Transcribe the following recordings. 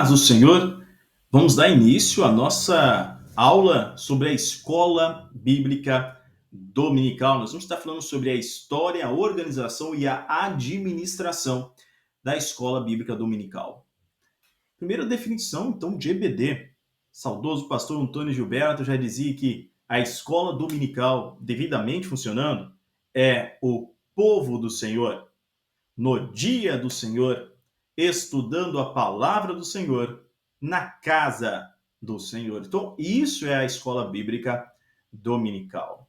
Paz do Senhor, vamos dar início à nossa aula sobre a escola bíblica dominical. Nós vamos estar falando sobre a história, a organização e a administração da escola bíblica dominical. Primeira definição, então, de EBD. Saudoso pastor Antônio Gilberto já dizia que a escola dominical, devidamente funcionando, é o povo do Senhor, no dia do Senhor, estudando a palavra do Senhor na casa do Senhor. Então, isso é a escola bíblica dominical.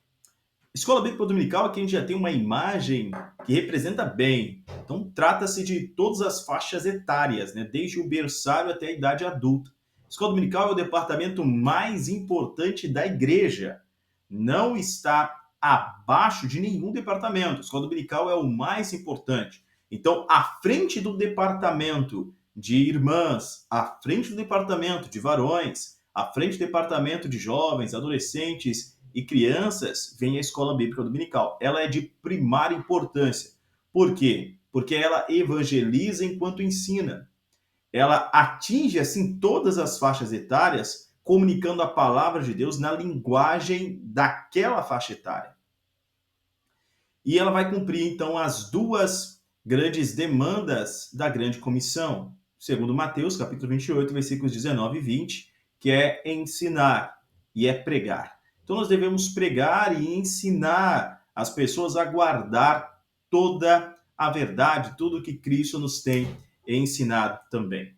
Escola bíblica dominical aqui a gente já tem uma imagem que representa bem. Então, trata-se de todas as faixas etárias, né? Desde o berçário até a idade adulta. Escola dominical é o departamento mais importante da igreja. Não está abaixo de nenhum departamento. A escola dominical é o mais importante. Então, à frente do departamento de irmãs, à frente do departamento de varões, à frente do departamento de jovens, adolescentes e crianças, vem a escola bíblica dominical. Ela é de primária importância. Por quê? Porque ela evangeliza enquanto ensina. Ela atinge, assim, todas as faixas etárias, comunicando a palavra de Deus na linguagem daquela faixa etária. E ela vai cumprir, então, as duas grandes demandas da grande comissão, segundo Mateus, capítulo 28, versículos 19 e 20, que é ensinar e é pregar. Então, nós devemos pregar e ensinar as pessoas a guardar toda a verdade, tudo que Cristo nos tem ensinado também.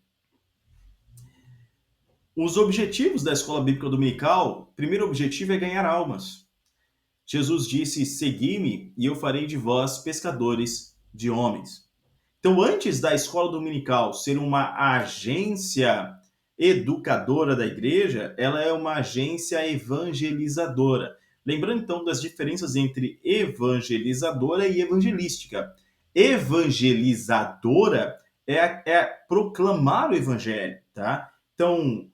Os objetivos da escola bíblica dominical, o primeiro objetivo é ganhar almas. Jesus disse: segui-me e eu farei de vós pescadores de homens. Então, antes da escola dominical ser uma agência educadora da igreja, ela é uma agência evangelizadora. Lembrando, então, das diferenças entre evangelizadora e evangelística. Evangelizadora é proclamar o evangelho, tá? Então,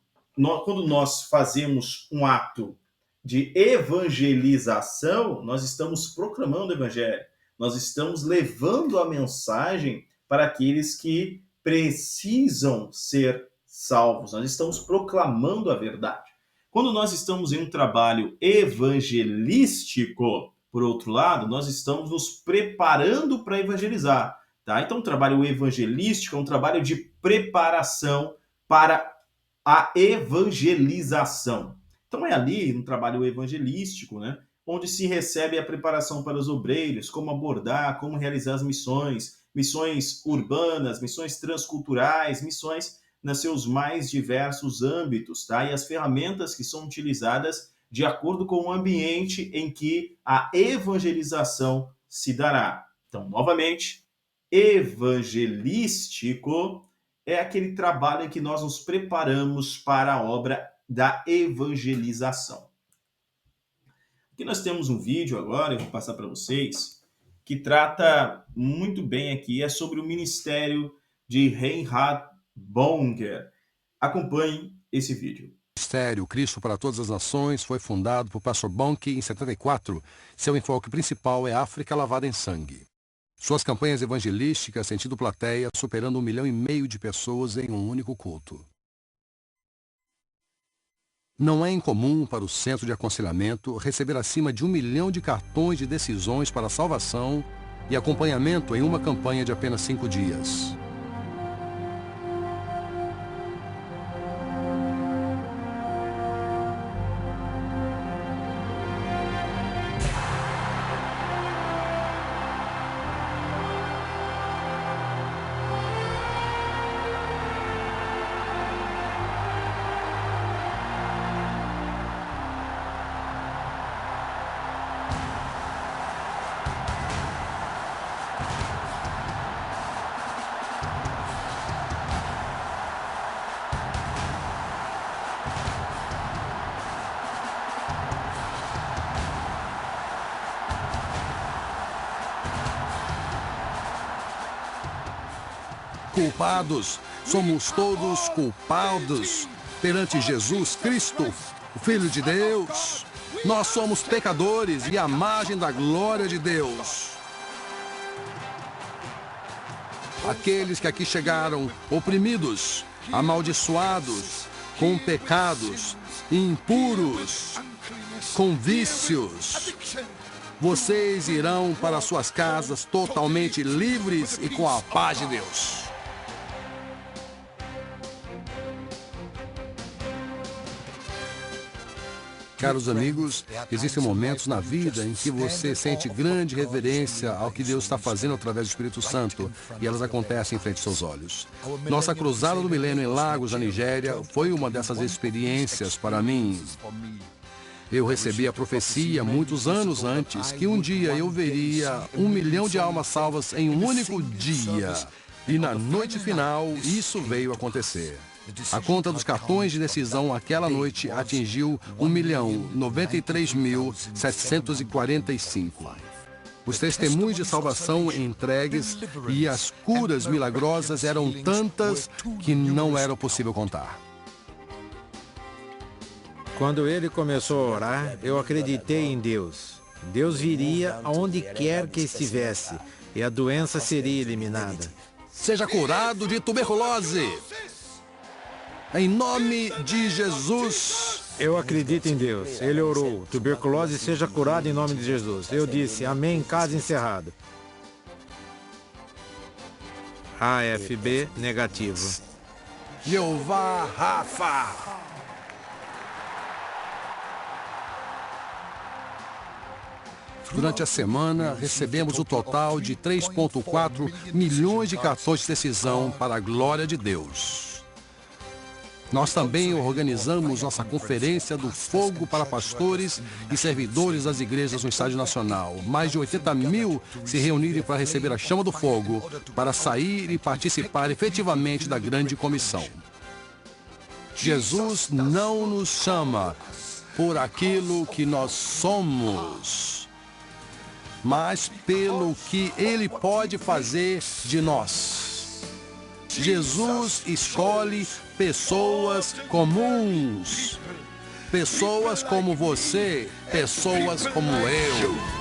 quando nós fazemos um ato de evangelização, nós estamos proclamando o evangelho. Nós estamos levando a mensagem para aqueles que precisam ser salvos. Nós estamos proclamando a verdade. Quando nós estamos em um trabalho evangelístico, por outro lado, nós estamos nos preparando para evangelizar, tá? Então, o trabalho evangelístico é um trabalho de preparação para a evangelização. Então é ali um trabalho evangelístico, né, onde se recebe a preparação para os obreiros, como abordar, como realizar as missões, missões urbanas, missões transculturais, missões nos seus mais diversos âmbitos, tá? E as ferramentas que são utilizadas de acordo com o ambiente em que a evangelização se dará. Então, novamente, evangelístico é aquele trabalho em que nós nos preparamos para a obra da evangelização. Aqui nós temos um vídeo agora, eu vou passar para vocês, que trata muito bem aqui, é sobre o ministério de Reinhard Bonker. Acompanhe esse vídeo. O Ministério Cristo para Todas as Nações foi fundado por Pastor Bonnke em 74. Seu enfoque principal é África lavada em sangue. Suas campanhas evangelísticas têm tido plateia superando 1,5 milhão de pessoas em um único culto. Não é incomum para o Centro de Aconselhamento receber acima de 1 milhão de cartões de decisões para salvação e acompanhamento em uma campanha de apenas 5 dias. Culpados, somos todos culpados perante Jesus Cristo, o Filho de Deus. Nós somos pecadores e à margem da glória de Deus. Aqueles que aqui chegaram oprimidos, amaldiçoados, com pecados, impuros, com vícios. Vocês irão para suas casas totalmente livres e com a paz de Deus. Caros amigos, existem momentos na vida em que você sente grande reverência ao que Deus está fazendo através do Espírito Santo, e elas acontecem em frente aos seus olhos. Nossa cruzada do milênio em Lagos, na Nigéria, foi uma dessas experiências para mim. Eu recebi a profecia muitos anos antes que um dia eu veria 1 milhão de almas salvas em um único dia. E na noite final, isso veio acontecer. A conta dos cartões de decisão aquela noite atingiu 1.093.745. Os testemunhos de salvação entregues e as curas milagrosas eram tantas que não era possível contar. Quando ele começou a orar, eu acreditei em Deus. Deus viria aonde quer que estivesse e a doença seria eliminada. Seja curado de tuberculose! Em nome de Jesus. Eu acredito em Deus. Ele orou. Tuberculose seja curada em nome de Jesus. Eu disse, amém, caso encerrado. AFB negativo. Jeová Rafa. Durante a semana, recebemos o total de 3,4 milhões de cartões de decisão para a glória de Deus. Nós também organizamos nossa Conferência do Fogo para pastores e servidores das igrejas no Estádio Nacional. Mais de 80 mil se reunirem para receber a chama do fogo, para sair e participar efetivamente da grande comissão. Jesus não nos chama por aquilo que nós somos, mas pelo que Ele pode fazer de nós. Jesus escolhe pessoas comuns, pessoas como você, pessoas como eu.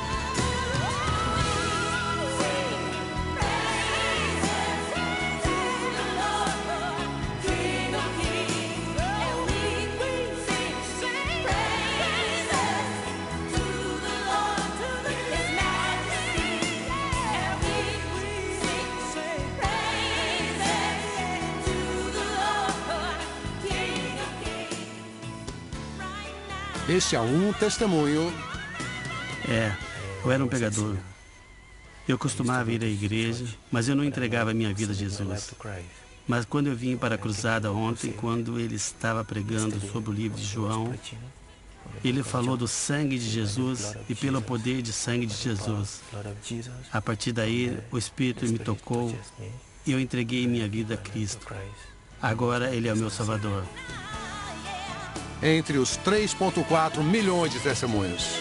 Este é um testemunho. Eu era um pegador. Eu costumava ir à igreja, mas eu não entregava a minha vida a Jesus. Mas quando eu vim para a cruzada ontem, quando ele estava pregando sobre o livro de João, ele falou do sangue de Jesus e pelo poder de sangue de Jesus. A partir daí, o Espírito me tocou e eu entreguei minha vida a Cristo. Agora ele é o meu Salvador. Entre os 3,4 milhões de testemunhos.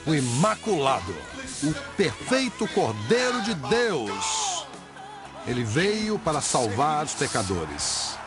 O Imaculado, o perfeito Cordeiro de Deus. Ele veio para salvar os pecadores.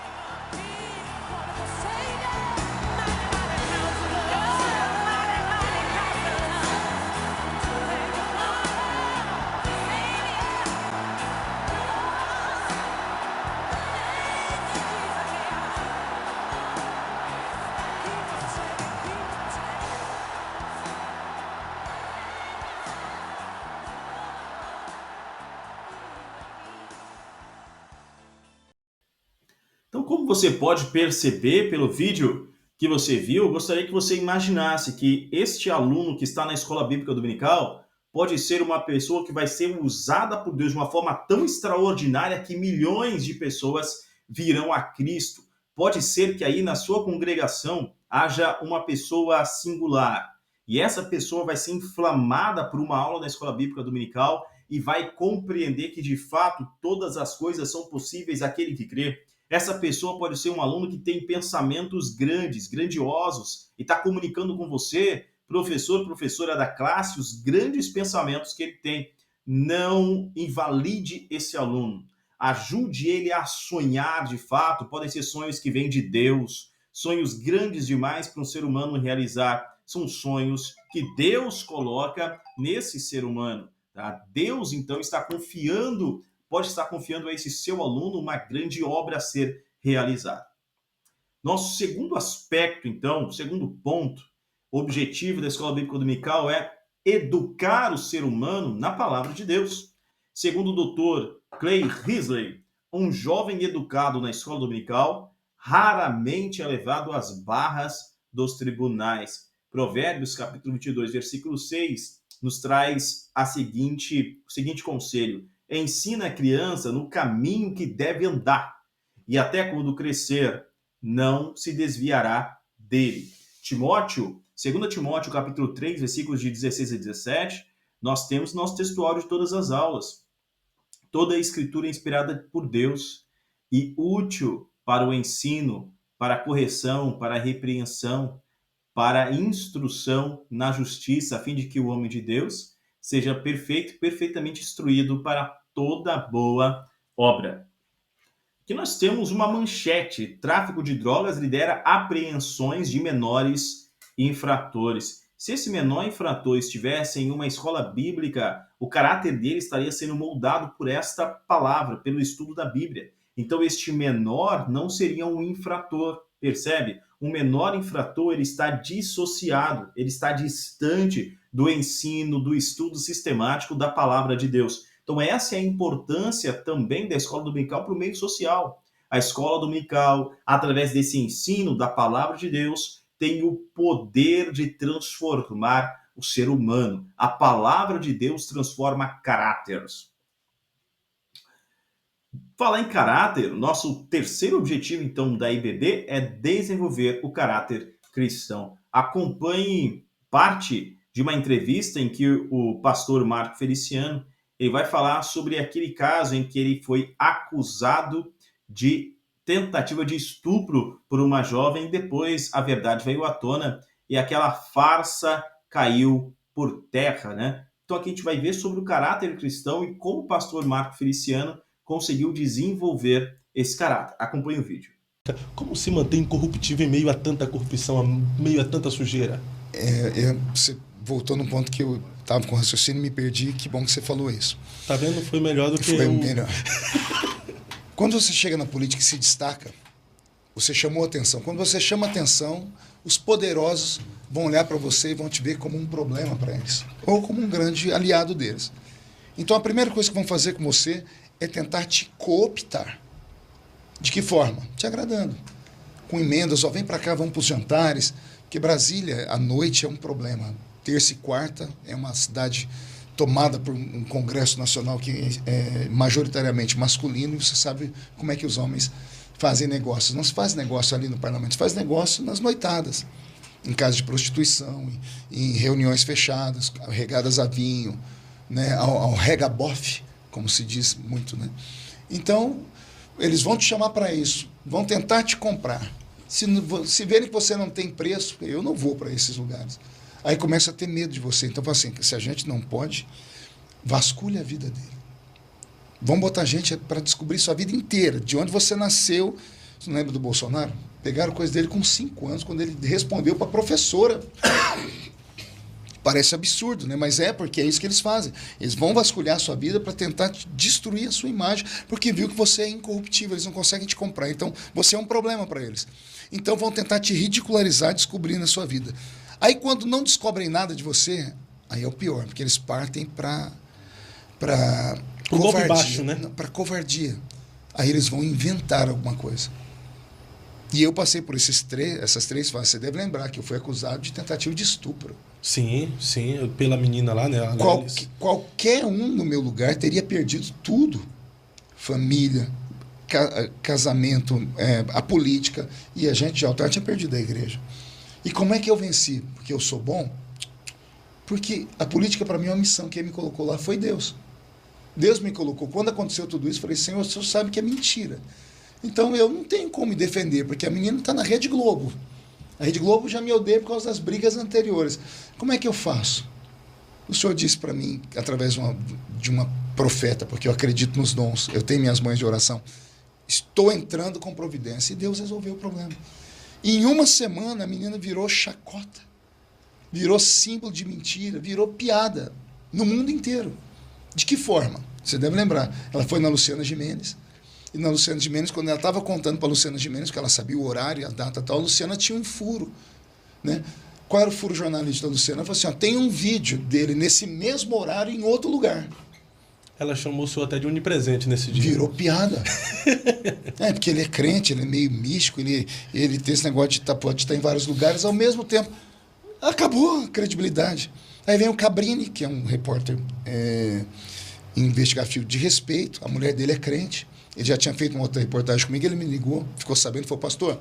Então, como você pode perceber pelo vídeo que você viu, eu gostaria que você imaginasse que este aluno que está na escola bíblica dominical pode ser uma pessoa que vai ser usada por Deus de uma forma tão extraordinária que milhões de pessoas virão a Cristo. Pode ser que aí na sua congregação haja uma pessoa singular e essa pessoa vai ser inflamada por uma aula da escola bíblica dominical e vai compreender que de fato todas as coisas são possíveis àquele que crê. Essa pessoa pode ser um aluno que tem pensamentos grandes, grandiosos, e está comunicando com você, professor, professora da classe, os grandes pensamentos que ele tem. Não invalide esse aluno. ajude ele a sonhar de fato. Podem ser sonhos que vêm de Deus, sonhos grandes demais para um ser humano realizar. São sonhos que Deus coloca nesse ser humano. Tá? Deus, então, pode estar confiando a esse seu aluno uma grande obra a ser realizada. Nosso segundo aspecto, então, segundo ponto, objetivo da Escola Bíblica Dominical é educar o ser humano na palavra de Deus. Segundo o Dr. Clay Risley, um jovem educado na escola dominical raramente é levado às barras dos tribunais. Provérbios, capítulo 22, versículo 6, nos traz o seguinte conselho: ensina a criança no caminho que deve andar, e até quando crescer, não se desviará dele. 2 Timóteo, capítulo 3, versículos de 16 a 17, nós temos nosso textuário de todas as aulas. Toda a escritura é inspirada por Deus e útil para o ensino, para a correção, para a repreensão, para a instrução na justiça, a fim de que o homem de Deus seja perfeito, perfeitamente instruído para toda boa obra. Aqui nós temos uma manchete: tráfico de drogas lidera apreensões de menores infratores. Se esse menor infrator estivesse em uma escola bíblica, o caráter dele estaria sendo moldado por esta palavra, pelo estudo da Bíblia. Então este menor não seria um infrator, percebe? Um menor infrator, ele está dissociado, ele está distante do ensino, do estudo sistemático da palavra de Deus. Então essa é a importância também da escola dominical para o meio social. A escola dominical, através desse ensino da palavra de Deus, tem o poder de transformar o ser humano. A palavra de Deus transforma caráteres. Falar em caráter, nosso terceiro objetivo, então, da IBD é desenvolver o caráter cristão. Acompanhe parte de uma entrevista em que o pastor Marco Feliciano ele vai falar sobre aquele caso em que ele foi acusado de tentativa de estupro por uma jovem, depois a verdade veio à tona e aquela farsa caiu por terra, né? Então aqui a gente vai ver sobre o caráter cristão e como o pastor Marco Feliciano conseguiu desenvolver esse caráter. Acompanhe o vídeo. Como se mantém incorruptível em meio a tanta corrupção, em meio a tanta sujeira? Você voltou num ponto que eu estava com raciocínio e me perdi. Que bom que você falou isso. Tá vendo? Foi melhor do que Foi melhor. Quando você chega na política e se destaca, você chamou atenção. Quando você chama atenção, os poderosos vão olhar para você e vão te ver como um problema para eles, ou como um grande aliado deles. Então a primeira coisa que vão fazer com você é tentar te cooptar. De que forma? Te agradando. Com emendas, vem para cá, vamos para os jantares, porque Brasília, à noite, é um problema. Terça e quarta é uma cidade tomada por um Congresso Nacional que é majoritariamente masculino, e você sabe como é que os homens fazem negócios. Não se faz negócio ali no parlamento, se faz negócio nas noitadas, em casos de prostituição, em reuniões fechadas, regadas a vinho, né, ao regabofe, como se diz muito, né? Então, eles vão te chamar para isso, vão tentar te comprar. Se verem que você não tem preço, eu não vou para esses lugares. Aí começa a ter medo de você. Então, assim, se a gente não pode, vasculhe a vida dele. Vão botar gente para descobrir sua vida inteira, de onde você nasceu. Você não lembra do Bolsonaro? Pegaram coisa dele com 5 anos, quando ele respondeu para a professora. Parece absurdo, né? Mas porque é isso que eles fazem. Eles vão vasculhar a sua vida para tentar destruir a sua imagem, porque viu que você é incorruptível, eles não conseguem te comprar. Então, você é um problema para eles. Então, vão tentar te ridicularizar descobrindo a sua vida. Aí, quando não descobrem nada de você, aí é o pior, porque eles partem para covardia. Baixo, né? Para covardia. Aí eles vão inventar alguma coisa. E eu passei por essas 3 fases. Você deve lembrar que eu fui acusado de tentativa de estupro. Sim, pela menina lá, né? Qualquer um no meu lugar teria perdido tudo. Família, casamento, a política. E a gente de altar tinha perdido a igreja. E como é que eu venci? Porque eu sou bom? Porque a política para mim é uma missão. Quem me colocou lá foi Deus. Deus me colocou. Quando aconteceu tudo isso, eu falei, Senhor, o Senhor sabe que é mentira. Então eu não tenho como me defender, porque a menina está na Rede Globo. A Rede Globo já me odeia por causa das brigas anteriores. Como é que eu faço? O Senhor disse para mim, através de uma profeta, porque eu acredito nos dons, eu tenho minhas mães de oração. Estou entrando com providência. E Deus resolveu o problema. E em uma semana a menina virou chacota, virou símbolo de mentira, virou piada no mundo inteiro. De que forma? Você deve lembrar. Ela foi na Luciana Gimenez. E na Luciana Gimenez, quando ela estava contando para a Luciana Gimenez, que ela sabia o horário, a data e tal, a Luciana tinha um furo. Né? Qual era o furo jornalístico da Luciana? Ela falou assim, ó, tem um vídeo dele nesse mesmo horário em outro lugar. Ela chamou o senhor até de onipresente nesse dia. Virou piada. Porque ele é crente, ele é meio místico, ele tem esse negócio de pode estar em vários lugares ao mesmo tempo. Acabou a credibilidade. Aí vem o Cabrini, que é um repórter investigativo de respeito, a mulher dele é crente. Ele já tinha feito uma outra reportagem comigo, ele me ligou, ficou sabendo, falou, pastor,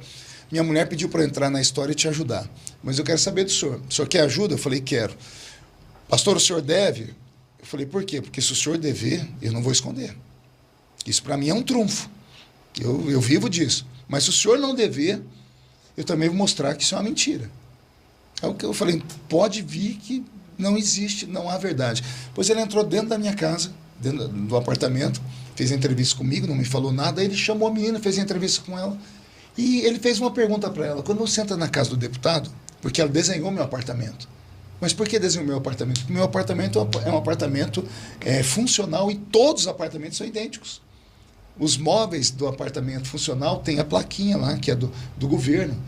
minha mulher pediu para eu entrar na história e te ajudar, mas eu quero saber do senhor. O senhor quer ajuda? Eu falei, quero. Pastor, o senhor deve? Eu falei, por quê? Porque se o senhor dever, eu não vou esconder. Isso para mim é um trunfo. Eu vivo disso. Mas se o senhor não dever, eu também vou mostrar que isso é uma mentira. É o que eu falei, pode vir que não existe, não há verdade. Pois ele entrou dentro da minha casa, dentro do apartamento, fez a entrevista comigo, não me falou nada, aí ele chamou a menina, fez a entrevista com ela, e ele fez uma pergunta para ela, quando você entra na casa do deputado, porque ela desenhou meu apartamento. Mas por que desenhou meu apartamento? Porque meu apartamento é um apartamento funcional e todos os apartamentos são idênticos. Os móveis do apartamento funcional tem a plaquinha lá, que é do governo.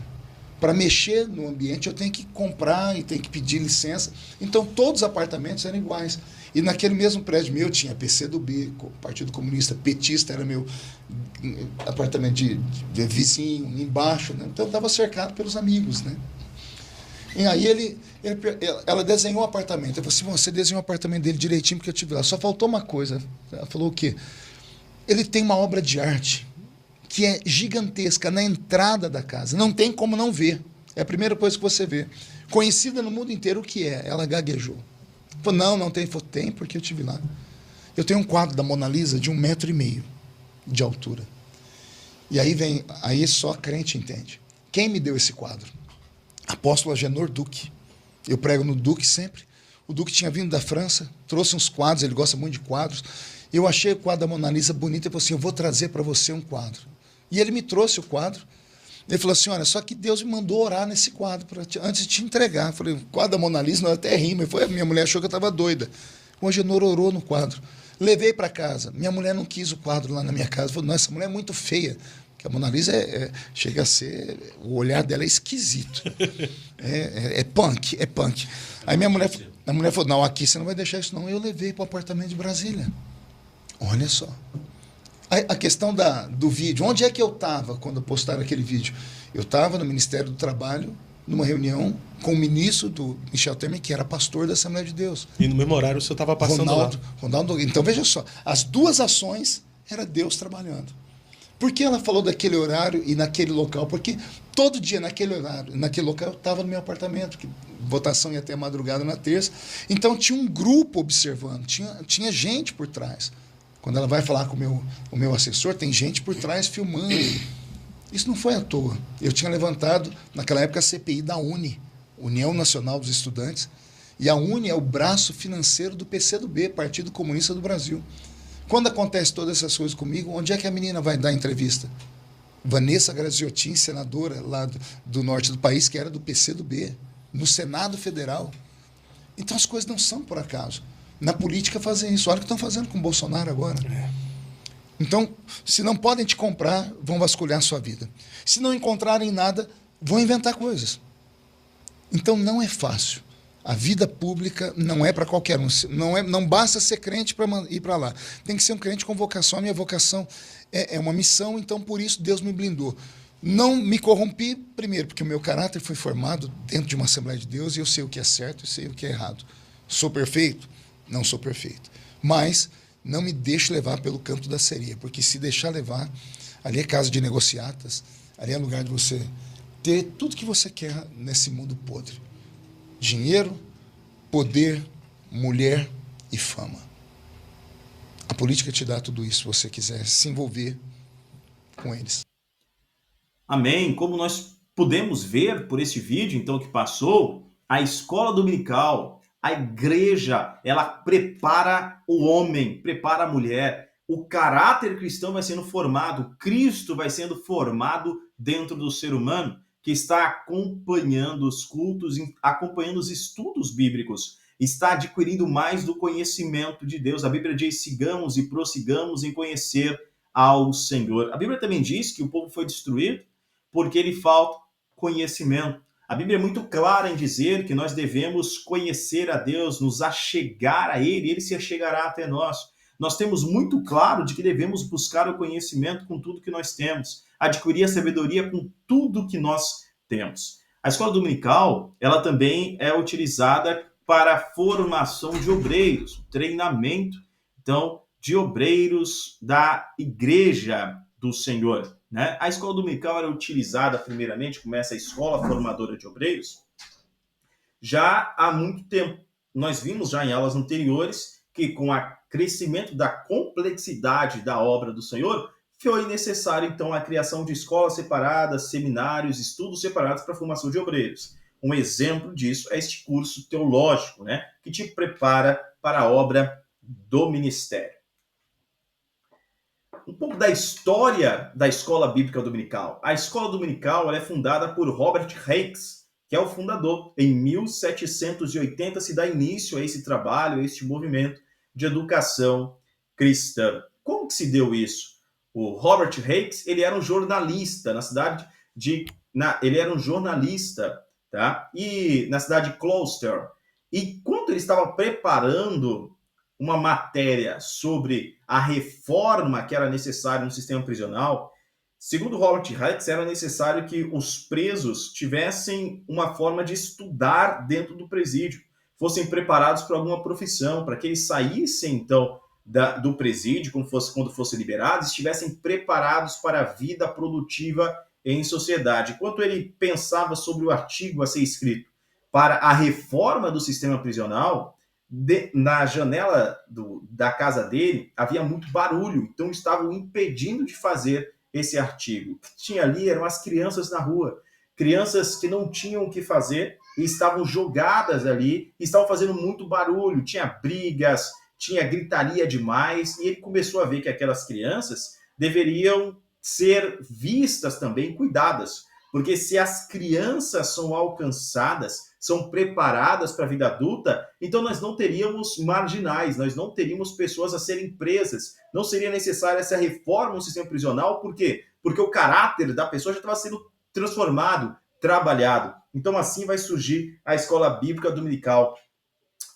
Para mexer no ambiente eu tenho que comprar e tenho que pedir licença. Então todos os apartamentos eram iguais. E naquele mesmo prédio meu tinha PCdoB, Partido Comunista, petista, era meu apartamento de vizinho, embaixo. Né? Então eu estava cercado pelos amigos. Né? E aí ela desenhou o apartamento. Eu falei assim, você desenhou o apartamento dele direitinho porque eu tive lá. Só faltou uma coisa. Ela falou o quê? Ele tem uma obra de arte que é gigantesca na entrada da casa. Não tem como não ver. É a primeira coisa que você vê. Conhecida no mundo inteiro, o que é? Ela gaguejou. Falou, não tem. Falei, tem, porque eu estive lá. Eu tenho um quadro da Mona Lisa de 1,5 metro de altura. E aí só crente entende. Quem me deu esse quadro? Apóstolo Agenor Duque. Eu prego no Duque sempre. O Duque tinha vindo da França, trouxe uns quadros, ele gosta muito de quadros. Eu achei o quadro da Mona Lisa bonito e falei assim, eu vou trazer para você um quadro. E ele me trouxe o quadro. Ele falou assim, olha, só que Deus me mandou orar nesse quadro antes de te entregar. Eu falei, o quadro da Mona Lisa, não, até rima. Minha mulher achou que eu estava doida. O Agenor orou no quadro. Levei para casa. Minha mulher não quis o quadro lá na minha casa. Falou, não, essa mulher é muito feia. Porque a Mona Lisa chega a ser... O olhar dela é esquisito. É punk, é punk. Aí a mulher falou, não, aqui você não vai deixar isso não. Eu levei para o apartamento de Brasília. Olha só. A questão do vídeo. Onde é que eu estava quando postaram aquele vídeo? Eu estava no Ministério do Trabalho, numa reunião com o ministro do Michel Temer, que era pastor da Assembleia de Deus. E no mesmo horário você estava passando lá. Ronaldo. Então, veja só. As duas ações era Deus trabalhando. Por que ela falou daquele horário e naquele local? Porque todo dia, naquele horário, naquele local, eu estava no meu apartamento, que votação ia até a madrugada na terça. Então, tinha um grupo observando, tinha gente por trás. Quando ela vai falar com o meu assessor, tem gente por trás filmando. Isso não foi à toa. Eu tinha levantado, naquela época, a CPI da UNE, União Nacional dos Estudantes, e a UNE é o braço financeiro do PCdoB, Partido Comunista do Brasil. Quando acontece todas essas coisas comigo, onde é que a menina vai dar entrevista? Vanessa Graziotin, senadora lá do norte do país, que era do PCdoB, no Senado Federal. Então as coisas não são por acaso. Na política fazem isso. Olha o que estão fazendo com o Bolsonaro agora. Então, se não podem te comprar, vão vasculhar a sua vida. Se não encontrarem nada, vão inventar coisas. Então não é fácil. A vida pública não é para qualquer um. Não basta ser crente para ir para lá. Tem que ser um crente com vocação. A minha vocação é uma missão, então por isso Deus me blindou. Não me corrompi, primeiro, porque o meu caráter foi formado dentro de uma Assembleia de Deus e eu sei o que é certo e sei o que é errado. Sou perfeito? Não sou perfeito. Mas não me deixe levar pelo canto da sereia, porque se deixar levar, ali é casa de negociatas, ali é lugar de você ter tudo que você quer nesse mundo podre. Dinheiro, poder, mulher e fama. A política te dá tudo isso, se você quiser se envolver com eles. Amém. Como nós pudemos ver por esse vídeo, então, que passou, a escola dominical, A igreja, ela prepara o homem, prepara a mulher. O caráter cristão vai sendo formado, Cristo vai sendo formado dentro do ser humano, que está acompanhando os cultos, acompanhando os estudos bíblicos, está adquirindo mais do conhecimento de Deus. A Bíblia diz: sigamos e prossigamos em conhecer ao Senhor. A Bíblia também diz que o povo foi destruído porque lhe falta conhecimento. A Bíblia é muito clara em dizer que nós devemos conhecer a Deus, nos achegar a Ele, e Ele se achegará até nós. Nós temos muito claro de que devemos buscar o conhecimento com tudo que nós temos, adquirir a sabedoria com tudo que nós temos. A escola dominical, ela também é utilizada para a formação de obreiros, treinamento, então, de obreiros da igreja do Senhor, né? A escola dominical era utilizada primeiramente como essa escola formadora de obreiros já há muito tempo. Nós vimos já em aulas anteriores que com o crescimento da complexidade da obra do Senhor, foi necessário então a criação de escolas separadas, seminários, estudos separados para a formação de obreiros. Um exemplo disso é este curso teológico, né, que te prepara para a obra do ministério. Um pouco da história da escola bíblica dominical. A escola dominical ela é fundada por Robert Hicks, que é o fundador. Em 1780 se dá início a esse trabalho, a este movimento de educação cristã. Como que se deu isso? O Robert Hicks, ele era um jornalista na cidade de... ele era um jornalista, tá? E na cidade de Gloucester. E quando ele estava preparando uma matéria sobre a reforma que era necessária no sistema prisional, segundo Robert Hicks, era necessário que os presos tivessem uma forma de estudar dentro do presídio, fossem preparados para alguma profissão, para que eles saíssem, então, do presídio, quando fossem liberados, estivessem preparados para a vida produtiva em sociedade. Enquanto ele pensava sobre o artigo a ser escrito para a reforma do sistema prisional, na janela da casa dele havia muito barulho, então estavam impedindo de fazer esse artigo. O que tinha ali eram as crianças na rua, crianças que não tinham o que fazer e estavam jogadas ali, e estavam fazendo muito barulho, tinha brigas, tinha gritaria demais, e ele começou a ver que aquelas crianças deveriam ser vistas também, cuidadas, porque se as crianças são alcançadas, são preparadas para a vida adulta, então nós não teríamos marginais, nós não teríamos pessoas a serem presas, não seria necessária essa reforma no sistema prisional, por quê? Porque o caráter da pessoa já estava sendo transformado, trabalhado. Então assim vai surgir a escola bíblica dominical.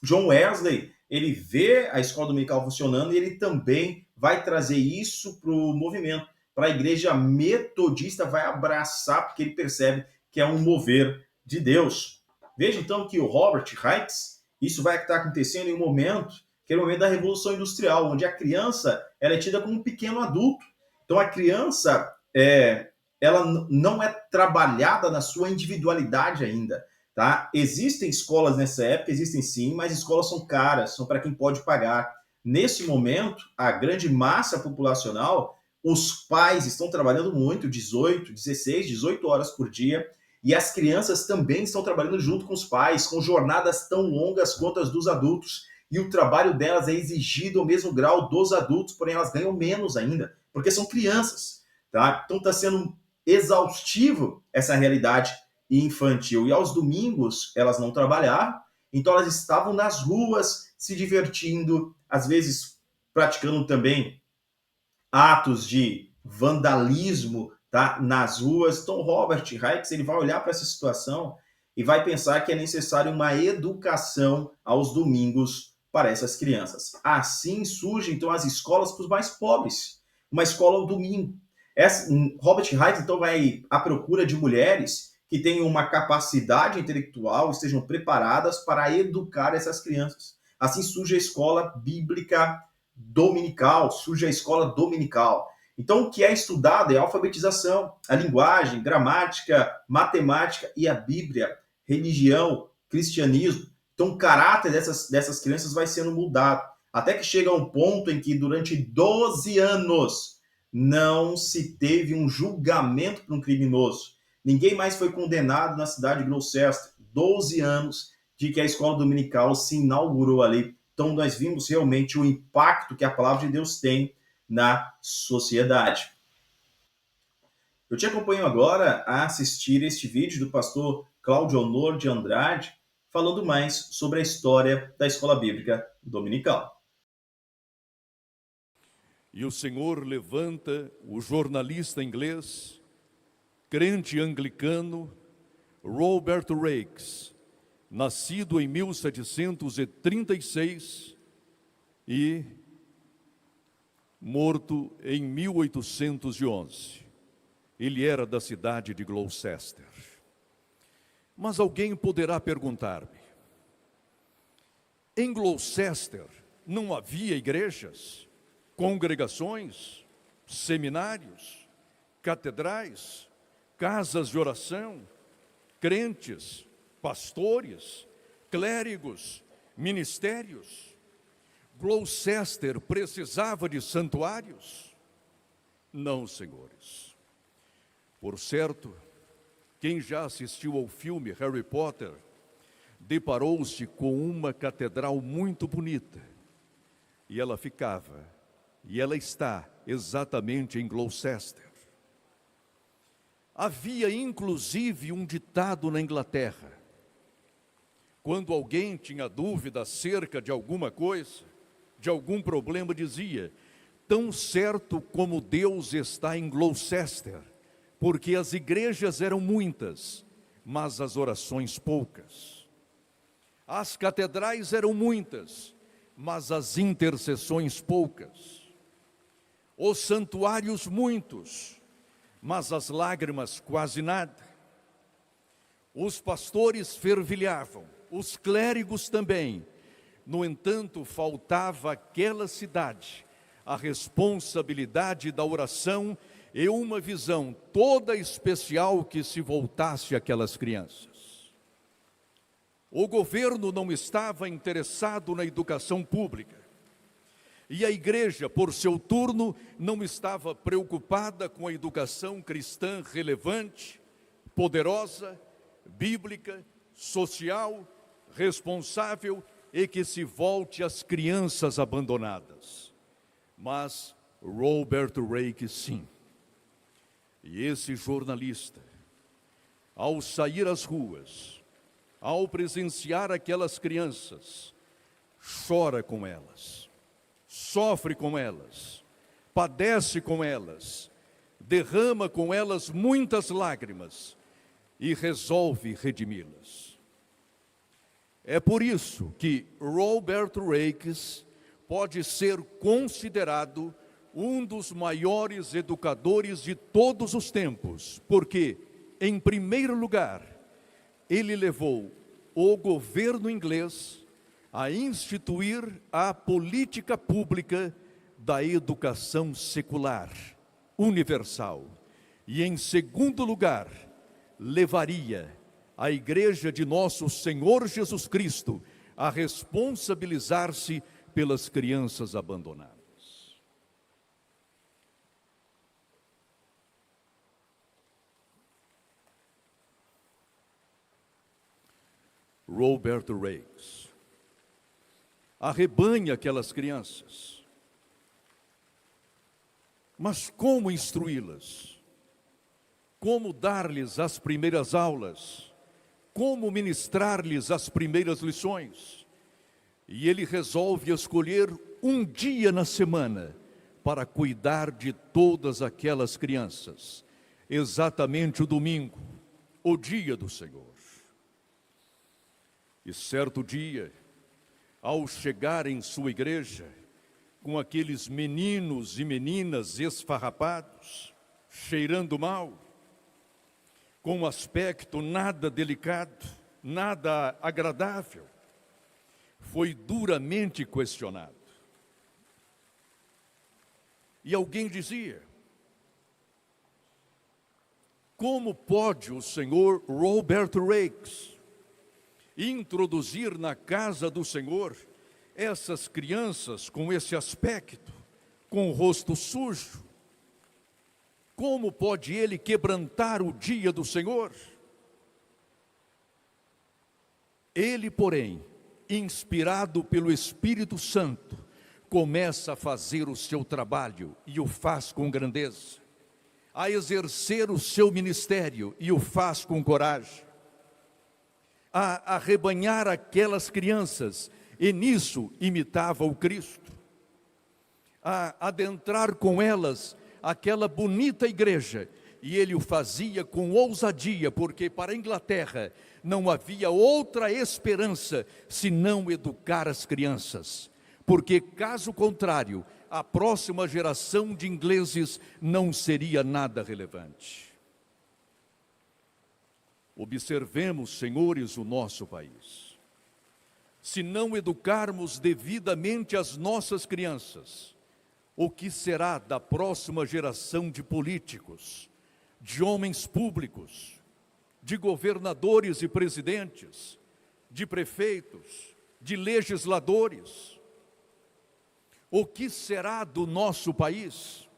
John Wesley, ele vê a escola dominical funcionando e ele também vai trazer isso para o movimento, para a igreja metodista, vai abraçar, porque ele percebe que é um mover de Deus. Veja então que o Robert Hicks, isso vai estar acontecendo em um momento, que é o momento da Revolução Industrial, onde a criança ela é tida como um pequeno adulto. Então a criança, ela não é trabalhada na sua individualidade ainda. Tá? Existem escolas nessa época, existem sim, mas escolas são caras, são para quem pode pagar. Nesse momento, a grande massa populacional, os pais estão trabalhando muito, 18 horas por dia, e as crianças também estão trabalhando junto com os pais, com jornadas tão longas quanto as dos adultos, e o trabalho delas é exigido ao mesmo grau dos adultos, porém elas ganham menos ainda, porque são crianças. Tá? Então está sendo exaustivo essa realidade infantil. E aos domingos elas não trabalhavam, então elas estavam nas ruas se divertindo, às vezes praticando também atos de vandalismo, tá, nas ruas. Então Robert Hicks ele vai olhar para essa situação e vai pensar que é necessário uma educação aos domingos para essas crianças. Assim surgem então as escolas para os mais pobres, uma escola ao domingo. Robert Hicks então vai à procura de mulheres que tenham uma capacidade intelectual, estejam preparadas para educar essas crianças. Assim surge a escola bíblica dominical, surge a escola dominical. Então, o que é estudado é a alfabetização, a linguagem, gramática, matemática e a Bíblia, religião, cristianismo. Então, o caráter dessas crianças vai sendo mudado, até que chega a um ponto em que, durante 12 anos, não se teve um julgamento para um criminoso. Ninguém mais foi condenado na cidade de Gloucester. 12 anos de que a escola dominical se inaugurou ali. Então, nós vimos realmente o impacto que a palavra de Deus tem na sociedade. Eu te acompanho agora a assistir este vídeo do pastor Cláudio Honor de Andrade, falando mais sobre a história da escola bíblica dominical. E o Senhor levanta o jornalista inglês, crente anglicano, Robert Raikes, nascido em 1736 e morto em 1811. Ele era da cidade de Gloucester. Mas alguém poderá perguntar-me: em Gloucester não havia igrejas, congregações, seminários, catedrais, casas de oração, crentes, pastores, clérigos, ministérios? Gloucester precisava de santuários? Não, senhores. Por certo, quem já assistiu ao filme Harry Potter deparou-se com uma catedral muito bonita. E ela está exatamente em Gloucester. Havia inclusive um ditado na Inglaterra. Quando alguém tinha dúvida acerca de alguma coisa, de algum problema, dizia: tão certo como Deus está em Gloucester, porque as igrejas eram muitas, mas as orações poucas. As catedrais eram muitas, mas as intercessões poucas. Os santuários muitos, mas as lágrimas quase nada. Os pastores fervilhavam, os clérigos também. No entanto, faltava àquela cidade a responsabilidade da oração e uma visão toda especial que se voltasse àquelas crianças. O governo não estava interessado na educação pública. E a igreja, por seu turno, não estava preocupada com a educação cristã relevante, poderosa, bíblica, social, responsável e que se volte às crianças abandonadas. Mas Robert Raikes, sim. E esse jornalista, ao sair às ruas, ao presenciar aquelas crianças, chora com elas, sofre com elas, padece com elas, derrama com elas muitas lágrimas e resolve redimi-las. É por isso que Robert Raikes pode ser considerado um dos maiores educadores de todos os tempos, porque, em primeiro lugar, ele levou o governo inglês a instituir a política pública da educação secular, universal. E, em segundo lugar, levaria a Igreja de Nosso Senhor Jesus Cristo a responsabilizar-se pelas crianças abandonadas. Robert Raikes arrebanha aquelas crianças. Mas como instruí-las? Como dar-lhes as primeiras aulas? Como ministrar-lhes as primeiras lições? E ele resolve escolher um dia na semana para cuidar de todas aquelas crianças. Exatamente o domingo, o dia do Senhor. E certo dia, ao chegar em sua igreja, com aqueles meninos e meninas esfarrapados, cheirando mal, com um aspecto nada delicado, nada agradável, foi duramente questionado. E alguém dizia: como pode o senhor Robert Raikes introduzir na casa do Senhor essas crianças com esse aspecto, com o rosto sujo? Como pode ele quebrantar o dia do Senhor? Ele, porém, inspirado pelo Espírito Santo, começa a fazer o seu trabalho e o faz com grandeza, a exercer o seu ministério e o faz com coragem, a arrebanhar aquelas crianças, e nisso imitava o Cristo, a adentrar com elas aquela bonita igreja, e ele o fazia com ousadia, porque para a Inglaterra não havia outra esperança senão educar as crianças, porque caso contrário, a próxima geração de ingleses não seria nada relevante. Observemos, senhores, o nosso país. Se não educarmos devidamente as nossas crianças, o que será da próxima geração de políticos, de homens públicos, de governadores e presidentes, de prefeitos, de legisladores? O que será do nosso país?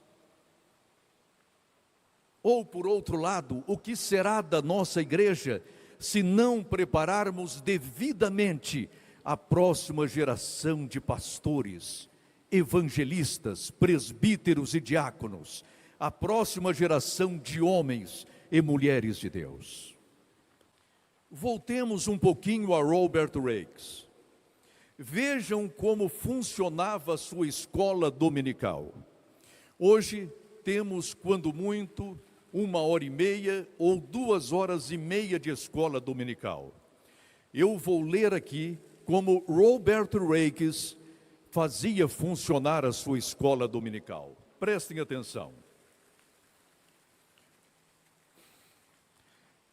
Ou, por outro lado, o que será da nossa igreja se não prepararmos devidamente a próxima geração de pastores, evangelistas, presbíteros e diáconos, a próxima geração de homens e mulheres de Deus? Voltemos um pouquinho a Robert Raikes. Vejam como funcionava a sua escola dominical. Hoje temos, quando muito, 1h30 ou 2h30 de escola dominical. Eu vou ler aqui como Robert Raikes fazia funcionar a sua escola dominical. Prestem atenção.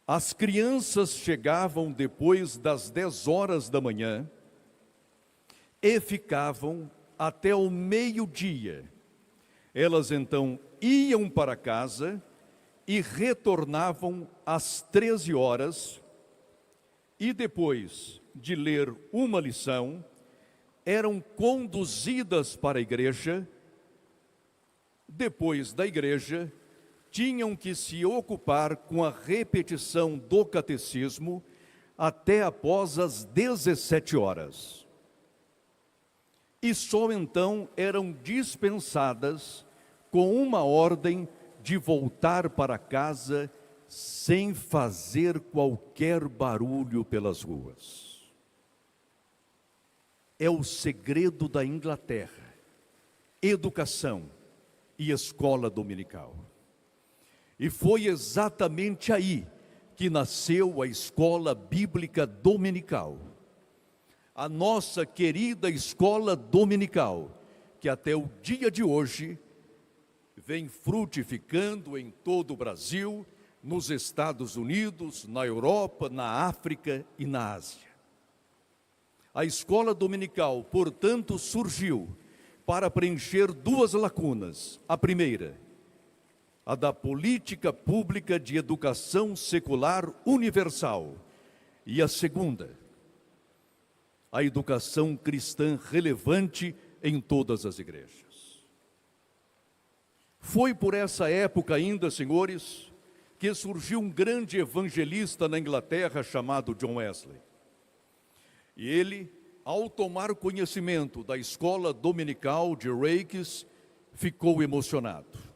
As crianças chegavam depois das 10 horas da manhã e ficavam até o meio-dia. Elas então iam para casa e retornavam às 13 horas, e depois de ler uma lição, eram conduzidas para a igreja. Depois da igreja, tinham que se ocupar com a repetição do catecismo até após as 17 horas. E só então eram dispensadas com uma ordem de voltar para casa sem fazer qualquer barulho pelas ruas. É o segredo da Inglaterra: educação e escola dominical. E foi exatamente aí que nasceu a escola bíblica dominical. A nossa querida escola dominical, que até o dia de hoje vem frutificando em todo o Brasil, nos Estados Unidos, na Europa, na África e na Ásia. A escola dominical, portanto, surgiu para preencher duas lacunas. A primeira, a da política pública de educação secular universal. E a segunda, a educação cristã relevante em todas as igrejas. Foi por essa época ainda, senhores, que surgiu um grande evangelista na Inglaterra chamado John Wesley. E ele, ao tomar conhecimento da escola dominical de Raikes, ficou emocionado.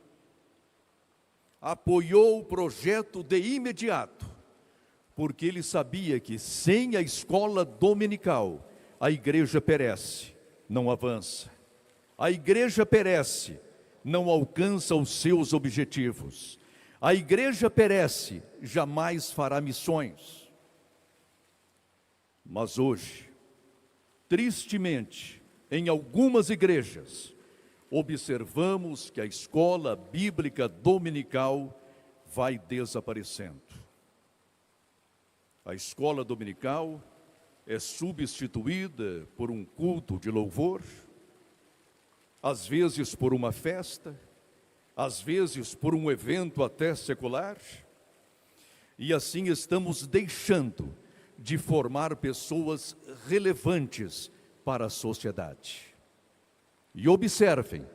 Apoiou o projeto de imediato, porque ele sabia que sem a escola dominical, a igreja perece, não avança. A igreja perece, não alcança os seus objetivos. A igreja perece, jamais fará missões. Mas hoje, tristemente, em algumas igrejas, observamos que a escola bíblica dominical vai desaparecendo. A escola dominical é substituída por um culto de louvor, às vezes por uma festa, às vezes por um evento até secular, e assim estamos deixando de formar pessoas relevantes para a sociedade. E observem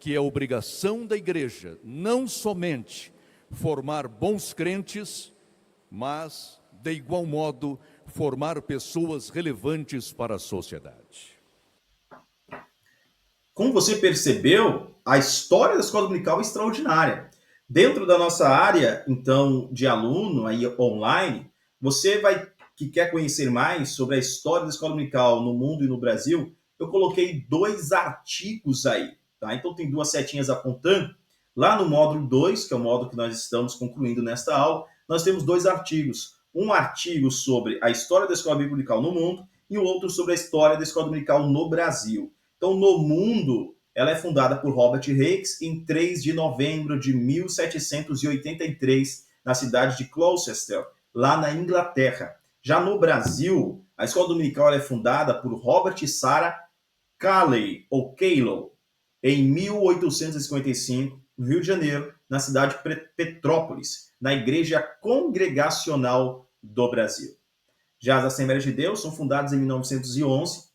que é obrigação da igreja não somente formar bons crentes, mas, de igual modo, formar pessoas relevantes para a sociedade. Como você percebeu, a história da escola dominical é extraordinária. Dentro da nossa área, então, de aluno aí online, você que quer conhecer mais sobre a história da escola dominical no mundo e no Brasil, eu coloquei 2 artigos aí, tá? Então tem 2 setinhas apontando. Lá no módulo 2, que é o módulo que nós estamos concluindo nesta aula, nós temos 2 artigos. Um artigo sobre a história da escola dominical no mundo e o outro sobre a história da escola dominical no Brasil. Então, no mundo, ela é fundada por Robert Hicks em 3 de novembro de 1783, na cidade de Gloucester, lá na Inglaterra. Já no Brasil, a escola dominical é fundada por Robert e Sarah Calley, ou Calow, em 1855, no Rio de Janeiro, na cidade de Petrópolis, na Igreja Congregacional do Brasil. Já as Assembleias de Deus são fundadas em 1911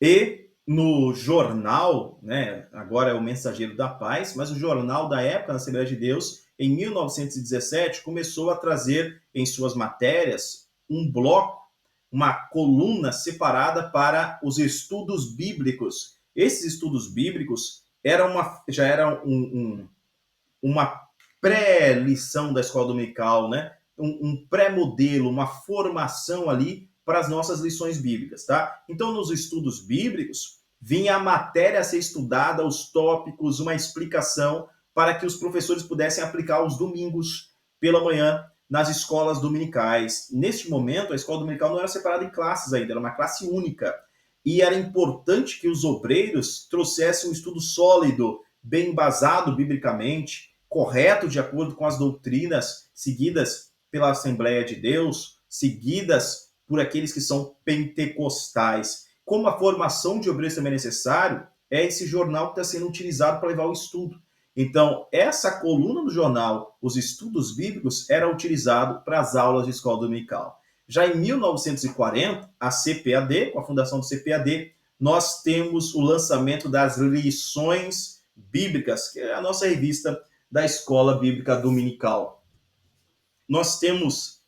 e no jornal, né, agora é o Mensageiro da Paz, mas o jornal da época da Assembleia de Deus, em 1917, começou a trazer em suas matérias um bloco, uma coluna separada para os estudos bíblicos. Esses estudos bíblicos já eram uma pré-lição da escola dominical, né? Um pré-modelo, uma formação ali para as nossas lições bíblicas, tá? Então, nos estudos bíblicos, vinha a matéria a ser estudada, os tópicos, uma explicação para que os professores pudessem aplicar aos domingos pela manhã nas escolas dominicais. Neste momento, a escola dominical não era separada em classes ainda, era uma classe única. E era importante que os obreiros trouxessem um estudo sólido, bem embasado biblicamente, correto de acordo com as doutrinas seguidas pela Assembleia de Deus, seguidas por aqueles que são pentecostais. Como a formação de obreiros também é necessário, é esse jornal que está sendo utilizado para levar o estudo. Então, essa coluna do jornal, os estudos bíblicos, era utilizado para as aulas de escola dominical. Já em 1940, a CPAD, com a fundação do CPAD, nós temos o lançamento das lições bíblicas, que é a nossa revista da Escola Bíblica Dominical. Nós temos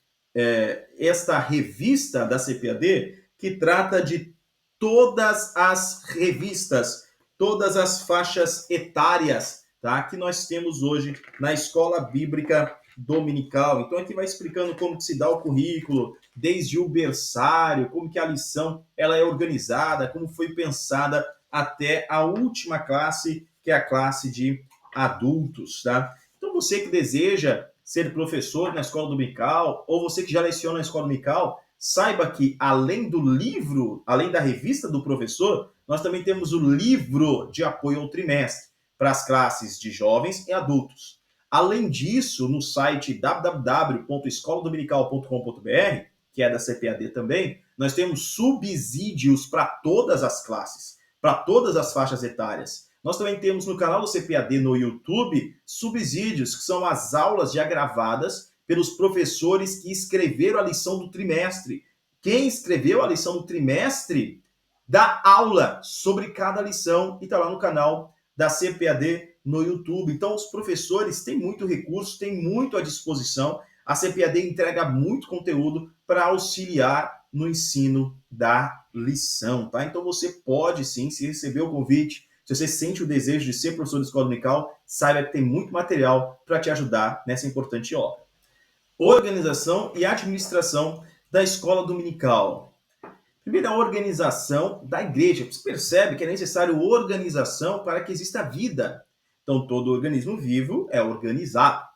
esta revista da CPAD que trata de todas as revistas, todas as faixas etárias, tá, que nós temos hoje na Escola Bíblica Dominical. Então aqui vai explicando como que se dá o currículo, desde o berçário, como que a lição ela é organizada, como foi pensada até a última classe, que é a classe de adultos, tá? Então você que deseja ser professor na escola dominical, ou você que já leciona na escola dominical, saiba que além do livro, além da revista do professor, nós também temos o livro de apoio ao trimestre para as classes de jovens e adultos. Além disso, no site www.escoladominical.com.br, que é da CPAD também, nós temos subsídios para todas as classes, para todas as faixas etárias. Nós também temos no canal do CPAD no YouTube subsídios, que são as aulas já gravadas pelos professores que escreveram a lição do trimestre. Quem escreveu a lição do trimestre dá aula sobre cada lição e está lá no canal da CPAD no YouTube. Então, os professores têm muito recurso, têm muito à disposição. A CPAD entrega muito conteúdo para auxiliar no ensino da lição, tá? Então, você pode sim, se receber o convite, se você sente o desejo de ser professor de escola dominical, saiba que tem muito material para te ajudar nessa importante obra. Organização e administração da escola dominical. Primeiro, a organização da igreja. Você percebe que é necessário organização para que exista vida. Então, todo organismo vivo é organizado.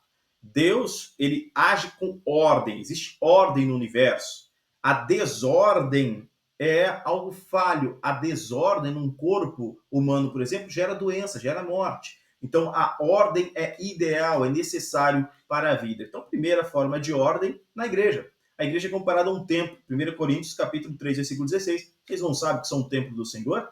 Deus, ele age com ordem. Existe ordem no universo. A desordem é algo falho. A desordem num corpo humano, por exemplo, gera doença, gera morte. Então, a ordem é ideal, é necessário para a vida. Então, primeira forma de ordem na igreja. A igreja é comparada a um templo. 1 Coríntios, capítulo 3, versículo 16. Vocês não sabem que são um templo do Senhor?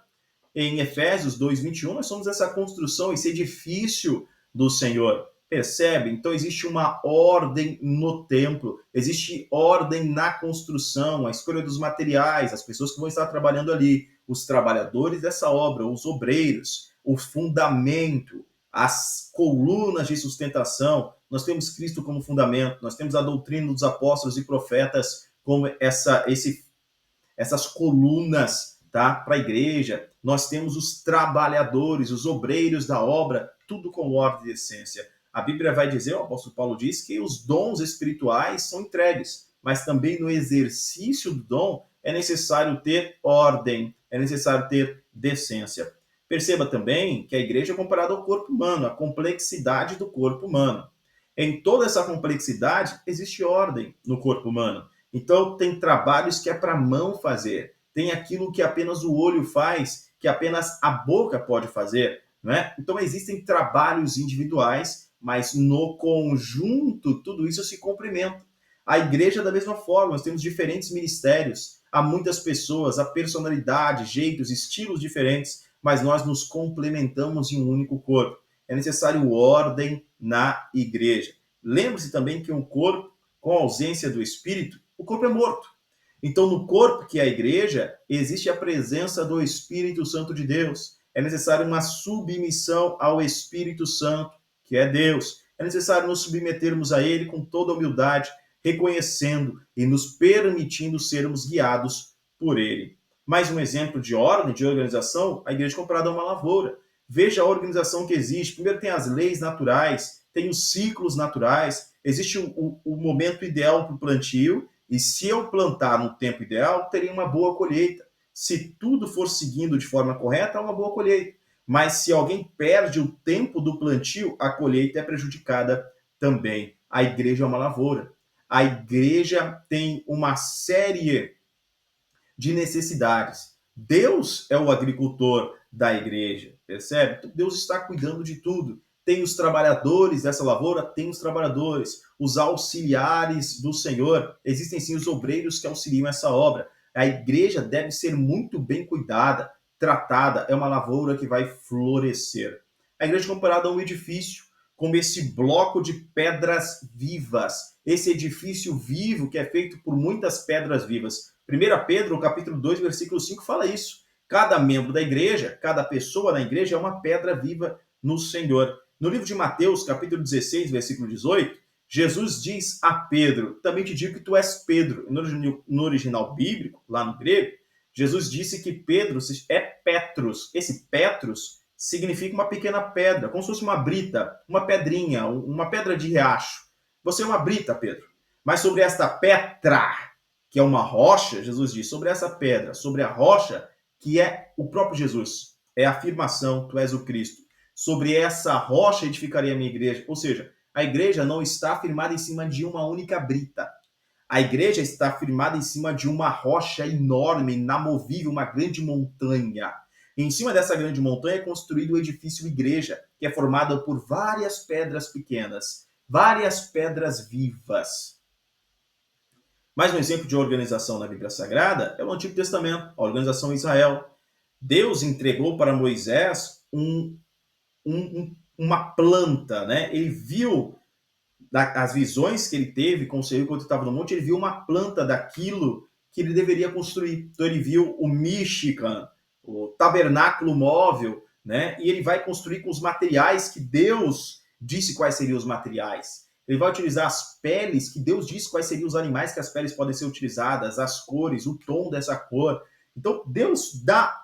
Em Efésios 2, 21, nós somos essa construção, esse edifício do Senhor. Percebe? Então, existe uma ordem no templo. Existe ordem na construção, a escolha dos materiais, as pessoas que vão estar trabalhando ali, os trabalhadores dessa obra, os obreiros, o fundamento, as colunas de sustentação. Nós temos Cristo como fundamento, nós temos a doutrina dos apóstolos e profetas como essas colunas, tá, para a igreja. Nós temos os trabalhadores, os obreiros da obra, tudo com ordem e essência. A Bíblia vai dizer, o apóstolo Paulo diz, que os dons espirituais são entregues, mas também no exercício do dom é necessário ter ordem, é necessário ter decência. Perceba também que a igreja é comparada ao corpo humano, a complexidade do corpo humano. Em toda essa complexidade, existe ordem no corpo humano. Então, tem trabalhos que é para a mão fazer, tem aquilo que apenas o olho faz, que apenas a boca pode fazer, não é? Então, existem trabalhos individuais, mas no conjunto, tudo isso se complementa. A igreja, da mesma forma, nós temos diferentes ministérios, há muitas pessoas, há personalidade, jeitos, estilos diferentes, mas nós nos complementamos em um único corpo. É necessário ordem na igreja. Lembre-se também que um corpo com ausência do espírito, o corpo é morto. Então, no corpo, que é a igreja, existe a presença do Espírito Santo de Deus. É necessário uma submissão ao Espírito Santo, que é Deus. É necessário nos submetermos a Ele com toda humildade, reconhecendo e nos permitindo sermos guiados por Ele. Mais um exemplo de ordem, de organização, a igreja comparada a uma lavoura. Veja a organização que existe. Primeiro tem as leis naturais, tem os ciclos naturais, existe o momento ideal para o plantio, e se eu plantar no tempo ideal, terei uma boa colheita. Se tudo for seguindo de forma correta, é uma boa colheita. Mas se alguém perde o tempo do plantio, a colheita é prejudicada também. A igreja é uma lavoura. A igreja tem uma série de necessidades. Deus é o agricultor da igreja, percebe? Então, Deus está cuidando de tudo. Tem os trabalhadores dessa lavoura, tem os trabalhadores, os auxiliares do Senhor. Existem sim os obreiros que auxiliam essa obra. A igreja deve ser muito bem cuidada, tratada. É uma lavoura que vai florescer. A igreja é comparada a um edifício, como esse bloco de pedras vivas. Esse edifício vivo que é feito por muitas pedras vivas. 1 Pedro, capítulo 2, versículo 5, fala isso. Cada membro da igreja, cada pessoa na igreja é uma pedra viva no Senhor. No livro de Mateus, capítulo 16, versículo 18, Jesus diz a Pedro, também te digo que tu és Pedro. No original bíblico, lá no grego, Jesus disse que Pedro é Petros. Esse Petros significa uma pequena pedra, como se fosse uma brita, uma pedrinha, uma pedra de riacho. Você é uma brita, Pedro. Mas sobre esta Petra, que é uma rocha, Jesus diz, sobre essa pedra, sobre a rocha, que é o próprio Jesus, é a afirmação, tu és o Cristo. Sobre essa rocha edificarei a minha igreja. Ou seja, a igreja não está firmada em cima de uma única brita. A igreja está firmada em cima de uma rocha enorme, inamovível, uma grande montanha. E em cima dessa grande montanha é construído o edifício igreja, que é formado por várias pedras pequenas, várias pedras vivas. Mais um exemplo de organização na Bíblia Sagrada é o Antigo Testamento, a organização em Israel. Deus entregou para Moisés uma planta, né? Ele viu as visões que ele teve com o Senhor enquanto estava no monte, ele viu uma planta daquilo que ele deveria construir. Então ele viu o Mishkan, o tabernáculo móvel, né? E ele vai construir com os materiais que Deus disse quais seriam os materiais. Ele vai utilizar as peles, que Deus disse quais seriam os animais que as peles podem ser utilizadas, as cores, o tom dessa cor. Então, Deus dá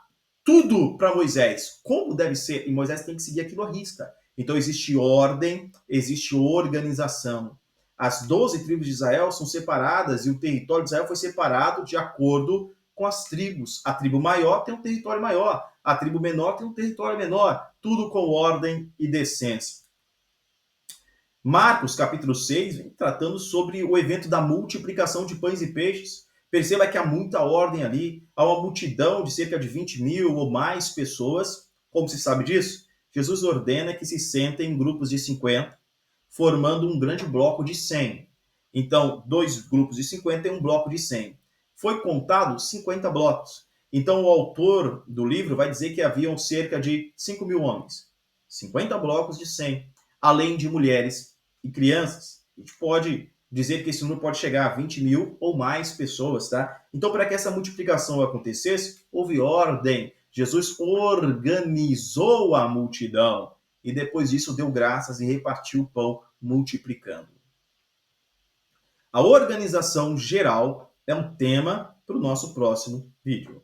tudo para Moisés, como deve ser, e Moisés tem que seguir aquilo à risca. Então, existe ordem, existe organização. As 12 tribos de Israel são separadas e o território de Israel foi separado de acordo com as tribos. A tribo maior tem um território maior, a tribo menor tem um território menor, tudo com ordem e decência. Marcos, capítulo 6, vem tratando sobre o evento da multiplicação de pães e peixes. Perceba que há muita ordem ali, há uma multidão de cerca de 20 mil ou mais pessoas. Como se sabe disso? Jesus ordena que se sentem em grupos de 50, formando um grande bloco de 100. Então, 2 grupos de 50 e um bloco de 100. Foi contado 50 blocos. Então, o autor do livro vai dizer que haviam cerca de 5 mil homens. 50 blocos de 100, além de mulheres e crianças. A gente pode dizer que esse número pode chegar a 20 mil ou mais pessoas, tá? Então, para que essa multiplicação acontecesse, houve ordem. Jesus organizou a multidão e depois disso deu graças e repartiu o pão, multiplicando. A organização geral é um tema para o nosso próximo vídeo.